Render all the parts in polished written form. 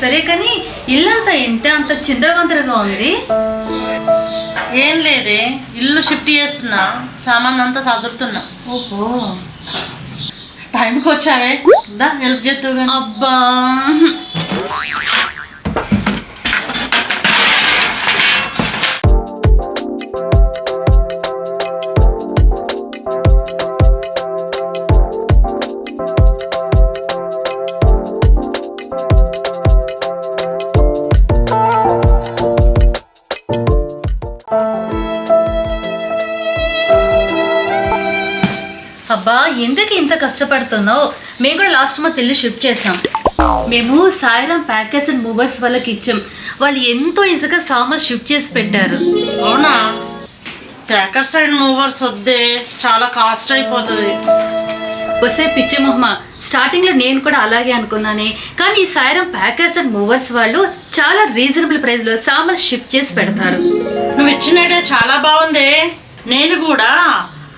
సరే కానీ ఇల్లంతా ఇంట అంత చిందరవందరగా ఉంది. ఏం లేదే, ఇల్లు షిఫ్ట్ చేస్తున్నా, సామాన్ అంతా సదురుతున్నా. ఓహో, టైంకి వచ్చావే, దా హెల్ప్ చేద్దావు. అబ్బా అబ్బా ఎందుకు ఇంత కష్టపడుతున్నావు? మేము కూడా లాస్ట్ మంత్ ఇల్లు షిఫ్ట్ చేసాం. మేము సాయిరామ్ ప్యాకర్స్ అండ్ మూవర్స్ వాళ్ళకి ఇచ్చాం. వాళ్ళు ఎంతో ఈజీగా సామాన్ షిఫ్ట్ చేసి పెట్టారు. అవునా? ప్యాకర్స్ అండ్ మూవర్స్ వద్దే, చాలా కాస్ట్ అయిపోతుంది. వస్తే పిచ్చి మొహమ్మ, స్టార్టింగ్లో నేను కూడా అలాగే అనుకున్నానే. కానీ ఈ సాయిరామ్ ప్యాకర్స్ అండ్ మూవర్స్ వాళ్ళు చాలా రీజనబుల్ ప్రైస్లో సామాన్ షిఫ్ట్ చేసి పెడతారు. నువ్వు ఇచ్చిన ఐడియా చాలా బాగుంది. నేను కూడా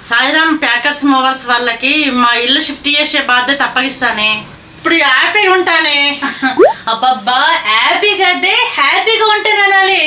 సాయిరామ్ ప్యాకర్స్ మూవర్స్ వాళ్ళకి మా ఇల్లు షిఫ్ట్ చేసే బాధ్యత అప్పగిస్తానే. ఇప్పుడు హ్యాపీగా ఉంటానే. అబ్బబ్బా, హ్యాపీగా అయితే హ్యాపీగా ఉంటాను అనాలి.